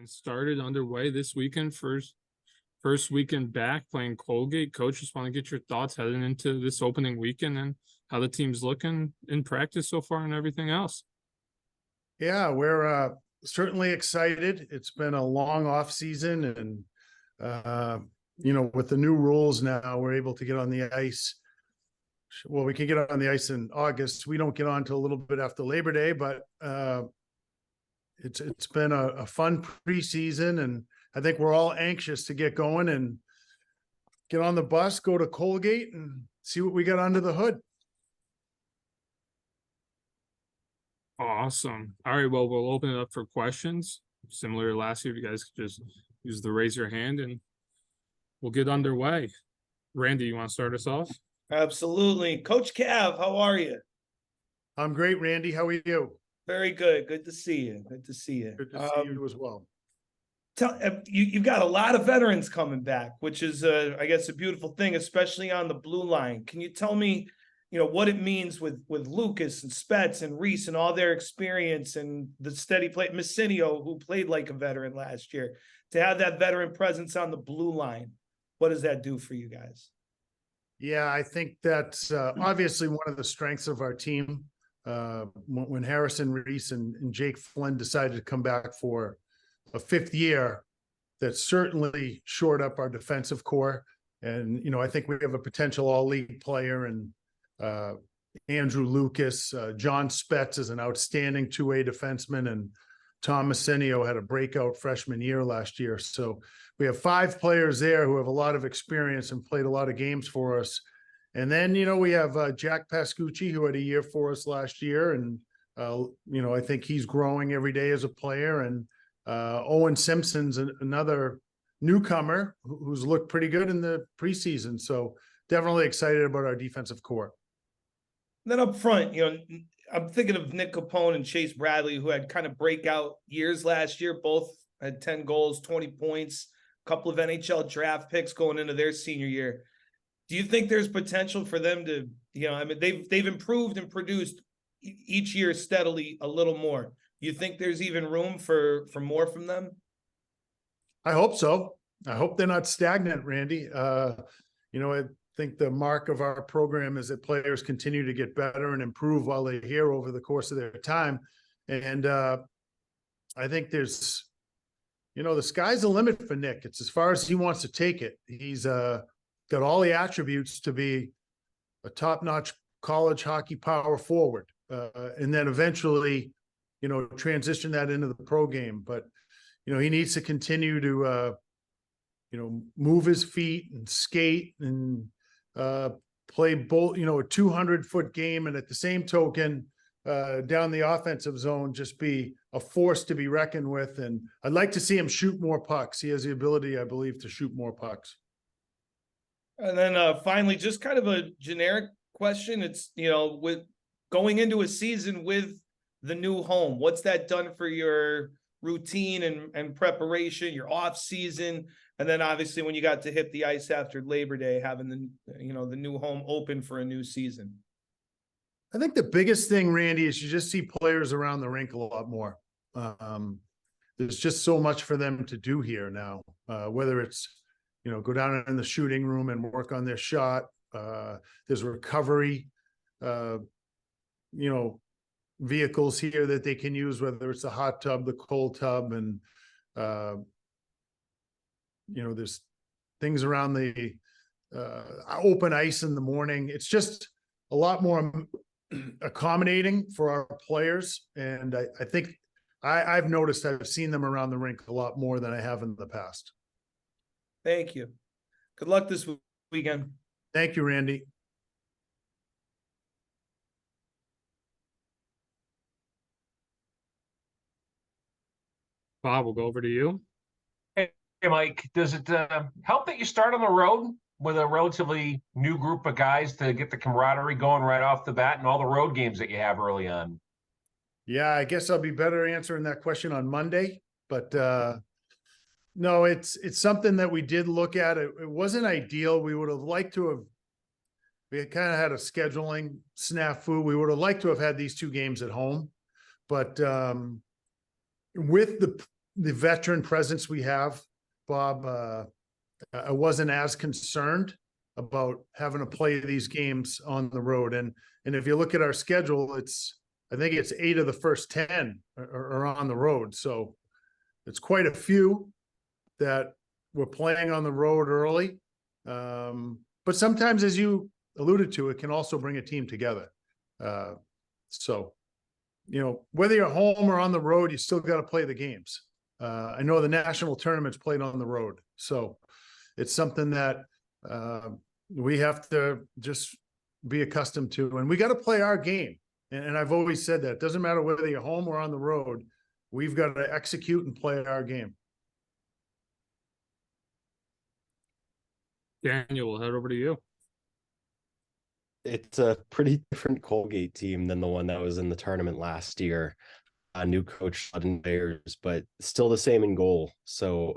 And started underway this weekend. First weekend back playing Colgate. Coach, just want to get your thoughts heading into this opening weekend and how the team's looking in practice so far and everything else. Yeah, we're certainly excited. It's been a long off season, and with the new rules now, we're able to get on the ice. Well, we can get on the ice in August. We don't get on till a little bit after Labor Day, but it's been a fun preseason, and I think we're all anxious to get going and get on the bus, go to Colgate, and see what we got under the hood. Awesome. All right, well, we'll open it up for questions. Similar to last year, if you guys could just use the raise your hand and we'll get underway. Randy, you want to start us off? Absolutely. Coach Cav, how are you? I'm great, Randy. How are you? Very good. Good to see you. Good to see you. Good to see you as well. You've got a lot of veterans coming back, which is, I guess, a beautiful thing, especially on the blue line. Can you tell me, what it means with Lucas and Spets and Reese and all their experience and the steady play, Messinio, who played like a veteran last year, to have that veteran presence on the blue line? What does that do for you guys? Yeah, I think that's obviously one of the strengths of our team. When Harrison Reese and Jake Flynn decided to come back for a fifth year, that certainly shored up our defensive core. And, I think we have a potential all-league player, and Andrew Lucas, John Spets is an outstanding two-way defenseman, and Tom Messinio had a breakout freshman year last year. So we have 5 players there who have a lot of experience and played a lot of games for us. And then, we have Jack Pascucci, who had a year for us last year. And, I think he's growing every day as a player. And Owen Simpson's another newcomer who's looked pretty good in the preseason. So definitely excited about our defensive core. Then up front, I'm thinking of Nick Capone and Chase Bradley, who had kind of breakout years last year. Both had 10 goals, 20 points, a couple of NHL draft picks going into their senior year. Do you think there's potential for them to, they've improved and produced each year steadily a little more? You think there's even room for more from them? I hope so. I hope they're not stagnant, Randy. I think the mark of our program is that players continue to get better and improve while they're here over the course of their time. And I think there's, the sky's the limit for Nick. It's as far as he wants to take it. He's got all the attributes to be a top-notch college hockey power forward, and then eventually, transition that into the pro game. But, he needs to continue to, move his feet and skate and play both, a 200-foot game. And at the same token, down the offensive zone, just be a force to be reckoned with. And I'd like to see him shoot more pucks. He has the ability, I believe, to shoot more pucks. And then finally, just kind of a generic question. It's, with going into a season with the new home, what's that done for your routine and preparation, your off season? And then obviously when you got to hit the ice after Labor Day, having the new home open for a new season. I think the biggest thing, Randy, is you just see players around the rink a lot more. There's just so much for them to do here now, whether it's, go down in the shooting room and work on their shot. There's recovery, vehicles here that they can use, whether it's the hot tub, the cold tub, and, there's things around the open ice in the morning. It's just a lot more accommodating for our players. And I think I've noticed I've seen them around the rink a lot more than I have in the past. Thank you. Good luck this weekend. Thank you, Randy. Bob, we'll go over to you. Hey, Mike, does it help that you start on the road with a relatively new group of guys to get the camaraderie going right off the bat and all the road games that you have early on? Yeah, I guess I'll be better answering that question on Monday, but no, it's something that we did look at. It wasn't ideal. We would have liked to have, we had kind of had a scheduling snafu. We would have liked to have had these 2 games at home, but with the the veteran presence we have, Bob, I wasn't as concerned about having to play these games on the road. And if you look at our schedule, I think it's 8 of the first 10 are on the road. So it's quite a few that we're playing on the road early. But sometimes, as you alluded to, it can also bring a team together. So, whether you're home or on the road, you still got to play the games. I know the national tournament's played on the road. So it's something that we have to just be accustomed to. And we got to play our game. And I've always said that. It doesn't matter whether you're home or on the road. We've got to execute and play our game. Daniel, we'll head over to you. It's a pretty different Colgate team than the one that was in the tournament last year. A new coach, Sudden Bears, but still the same in goal. So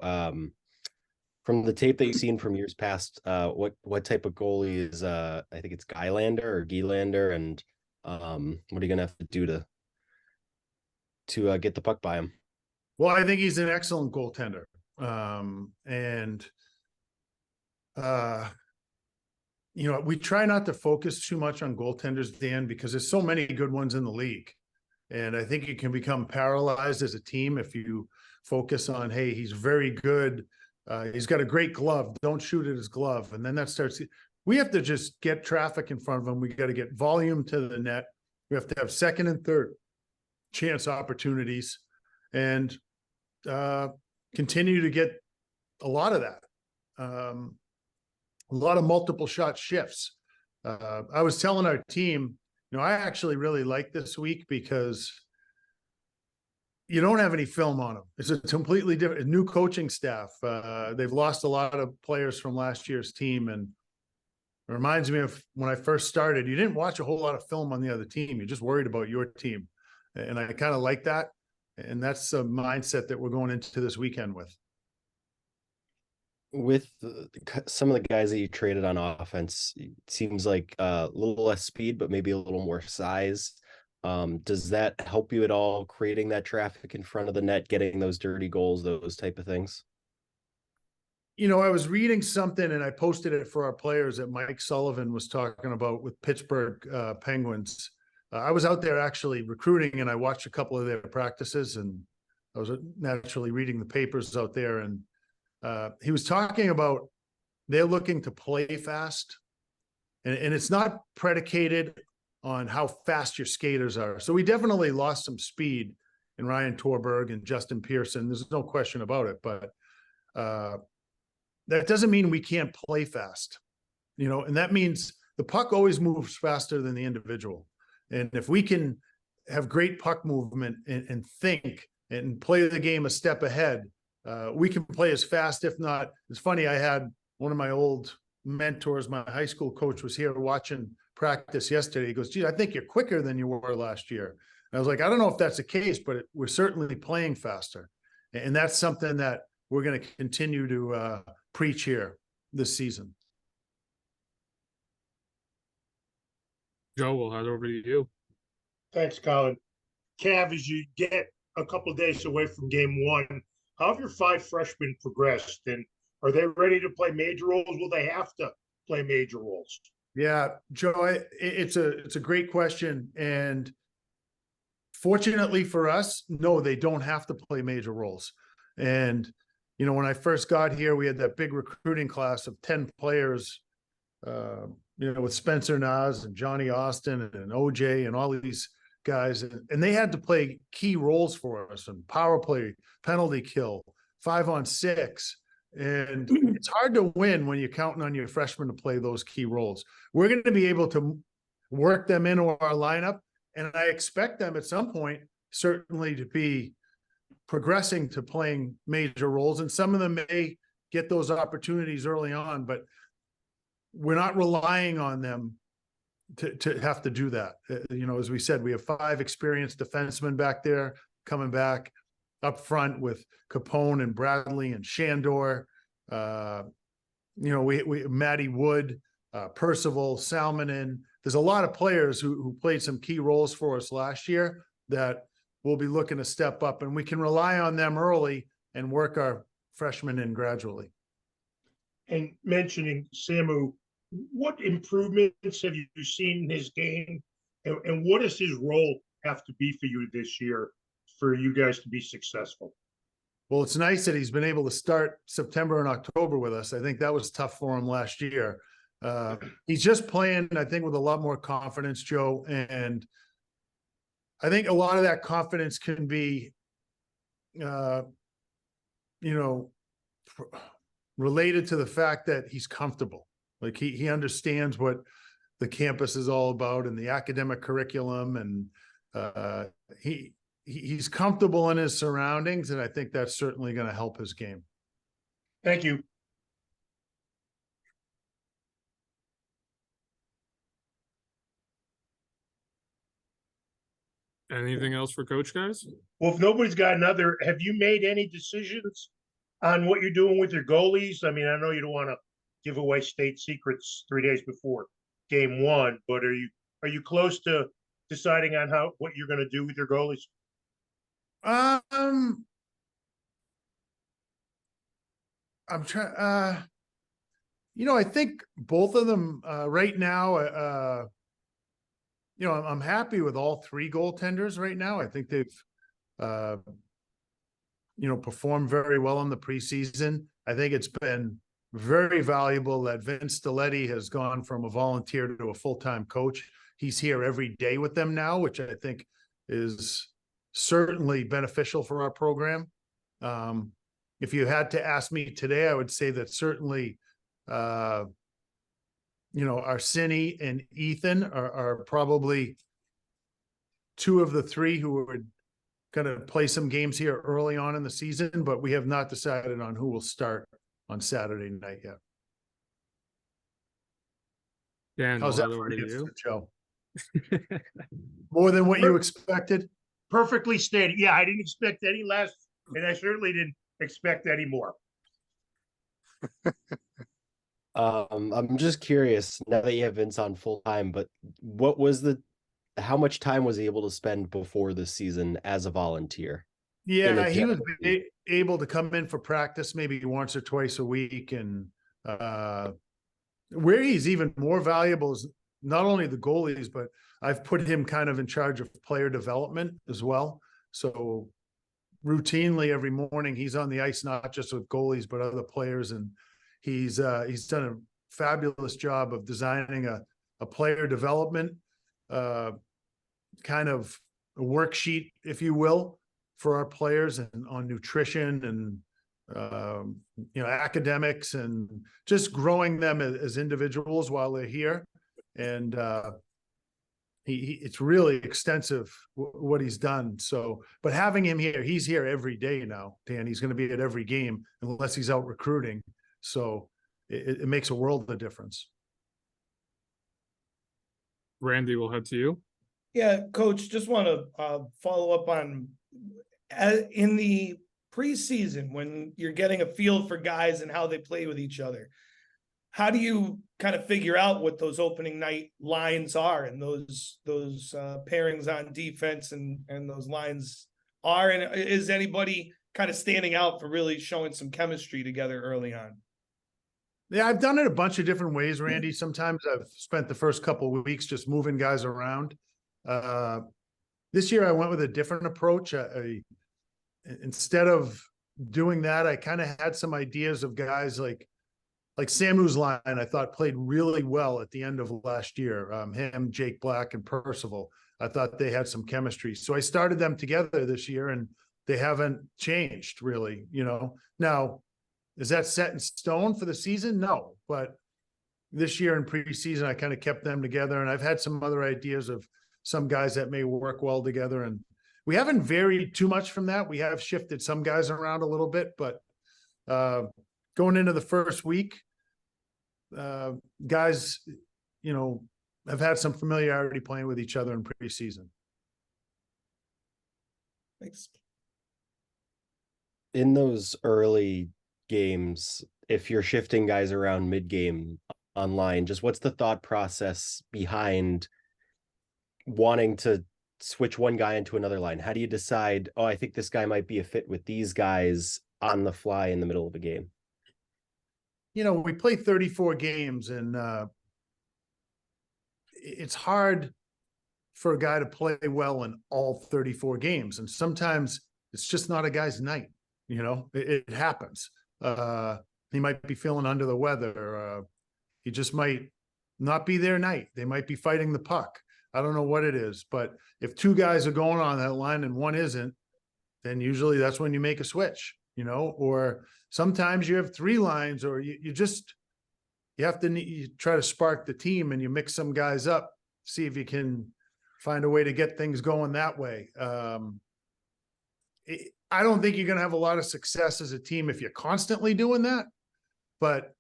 from the tape that you've seen from years past, what type of goalie is I think it's Gylander, and what are you gonna have to do to get the puck by him? Well, I think he's an excellent goaltender. We try not to focus too much on goaltenders, Dan, because there's so many good ones in the league. And I think you can become paralyzed as a team if you focus on, hey, he's very good. He's got a great glove. Don't shoot at his glove. And then we have to just get traffic in front of him. We got to get volume to the net. We have to have second and third chance opportunities and continue to get a lot of that. A lot of multiple shot shifts. I was telling our team, I actually really like this week because you don't have any film on them. It's a completely different, new coaching staff. They've lost a lot of players from last year's team. And it reminds me of when I first started, you didn't watch a whole lot of film on the other team. You're just worried about your team. And I kind of like that. And that's a mindset that we're going into this weekend with. With some of the guys that you traded on offense, it seems like a little less speed, but maybe a little more size. Does that help you at all, creating that traffic in front of the net, getting those dirty goals, those type of things? I was reading something and I posted it for our players that Mike Sullivan was talking about with Pittsburgh Penguins. I was out there actually recruiting and I watched a couple of their practices, and I was naturally reading the papers out there, and he was talking about they're looking to play fast, and it's not predicated on how fast your skaters are. So we definitely lost some speed in Ryan Torberg and Justin Pearson. There's no question about it, but that doesn't mean we can't play fast, and that means the puck always moves faster than the individual. And if we can have great puck movement and think and play the game a step ahead, we can play as fast, if not. It's funny, I had one of my old mentors, my high school coach, was here watching practice yesterday. He goes, "Gee, I think you're quicker than you were last year." And I was like, I don't know if that's the case, but we're certainly playing faster. And that's something that we're going to continue to preach here this season. Joe, we'll head over to you. Thanks, Colin. Cav, as you get a couple of days away from game one, how have your 5 freshmen progressed, and are they ready to play major roles? Will they have to play major roles? Yeah, Joe, it's a great question. And fortunately for us, no, they don't have to play major roles. And, when I first got here, we had that big recruiting class of 10 players, with Spencer Nas and Johnny Austin and OJ and all these guys. And they had to play key roles for us, and power play, penalty kill, 5-on-6. And it's hard to win when you're counting on your freshmen to play those key roles. We're going to be able to work them into our lineup, and I expect them at some point certainly to be progressing to playing major roles. And some of them may get those opportunities early on, but we're not relying on them to have to do that. As we said, we have 5 experienced defensemen back there coming back up front with Capone and Bradley and Shandor. We Matty Wood, Percival, Salmonen. There's a lot of players who played some key roles for us last year that we'll be looking to step up, and we can rely on them early and work our freshmen in gradually. And mentioning Samu, what improvements have you seen in his game? And what does his role have to be for you this year for you guys to be successful? Well, it's nice that he's been able to start September and October with us. I think that was tough for him last year. He's just playing, I think, with a lot more confidence, Joe. And I think a lot of that confidence can be, related to the fact that he's comfortable. Like he understands what the campus is all about and the academic curriculum, and he's comfortable in his surroundings, and I think that's certainly going to help his game. Thank you. Anything else for Coach, guys? Well, if nobody's got another, have you made any decisions on what you're doing with your goalies? I mean, I know you don't want to give away state secrets 3 days before game one, but are you close to deciding on what you're going to do with your goalies? I'm trying. I think both of them right now. I'm happy with all three goaltenders right now. I think they've, performed very well in the preseason. I think it's been very valuable that Vince Stiletti has gone from a volunteer to a full-time coach. He's here every day with them now, which I think is certainly beneficial for our program. If you had to ask me today, I would say that certainly, Arsini and Ethan are probably two of the three who would going to play some games here early on in the season, but we have not decided on who will start on Saturday night yet. Dan, how's that over for to an you? answer, Joe? More than what you expected? Perfectly stated. Yeah, I didn't expect any less, and I certainly didn't expect any more. I'm just curious now that you have Vince on full time, but how much time was he able to spend before the season as a volunteer? Yeah, he was able to come in for practice maybe once or twice a week. And where he's even more valuable is not only the goalies, but I've put him kind of in charge of player development as well. So routinely every morning he's on the ice, not just with goalies, but other players. And he's done a fabulous job of designing a player development kind of a worksheet, if you will, for our players, and on nutrition and academics, and just growing them as individuals while they're here. And it's really extensive what he's done. So, but having him here, he's here every day now, Dan. He's going to be at every game unless he's out recruiting. So it makes a world of difference. Randy, we'll head to you. Yeah, Coach, just want to follow up on in the preseason when you're getting a feel for guys and how they play with each other. How do you kind of figure out what those opening night lines are and those pairings on defense and those lines are? And is anybody kind of standing out for really showing some chemistry together early on? Yeah, I've done it a bunch of different ways, Randy. Sometimes I've spent the first couple of weeks just moving guys around. This year I went with a different approach. Instead of doing that, I kind of had some ideas of guys like Samu's line. I thought played really well at the end of last year. Him, Jake Black, and Percival. I thought they had some chemistry. So I started them together this year, and they haven't changed really. Now, is that set in stone for the season? No, but this year in preseason, I kind of kept them together, and I've had some other ideas of some guys that may work well together, and we haven't varied too much from that. We have shifted some guys around a little bit, but going into the first week, guys, have had some familiarity playing with each other in preseason. Thanks. In those early games, if you're shifting guys around mid-game online, just what's the thought process behind wanting to switch one guy into another line? How do you decide, I think this guy might be a fit with these guys? on the fly in the middle of a game. You know, we play 34 games and it's hard for a guy to play well in all 34 games. And sometimes it's just not a guy's night. You know, it happens. He might be feeling under the weather. He just might not be their night. They might be fighting the puck. I don't know what it is, but if two guys are going on that line and one isn't, then usually that's when you make a switch, you know, or sometimes you have three lines, or you have to you try to spark the team and you mix some guys up, see if you can find a way to get things going that way. I don't think you're going to have a lot of success as a team if you're constantly doing that, but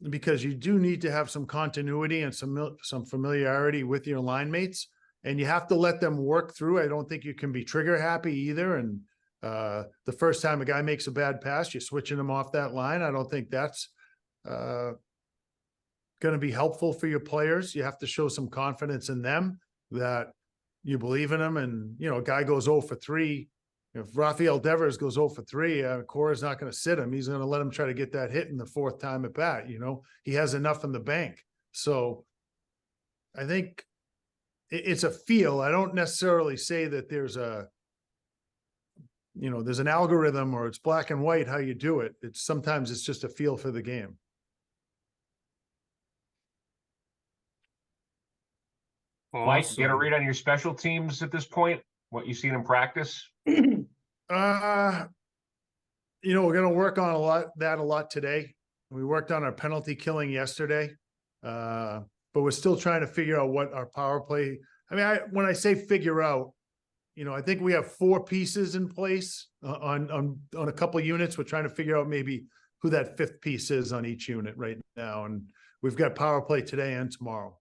because you do need to have some continuity and some familiarity with your line mates, and you have to let them work through. I don't think you can be trigger happy either. And the first time a guy makes a bad pass, you're switching him off that line. I don't think that's going to be helpful for your players. You have to show some confidence in them that you believe in them. And, you know, a guy goes 0 for 3. If Rafael Devers goes 0 for 3, Cora's not going to sit him. He's going to let him try to get that hit in the fourth time at bat. You know, he has enough in the bank. So I think it's a feel. I don't necessarily say that there's there's an algorithm or it's black and white how you do it. Sometimes it's just a feel for the game. Mike, Awesome. get a read on your special teams at this point? What you've seen in practice? We're going to work on a lot today. We worked on our penalty killing yesterday, but we're still trying to figure out what our power play. I mean, when I say figure out, I think we have 4 pieces in place on a couple of units. We're trying to figure out maybe who that 5th piece is on each unit right now, and we've got power play today and tomorrow.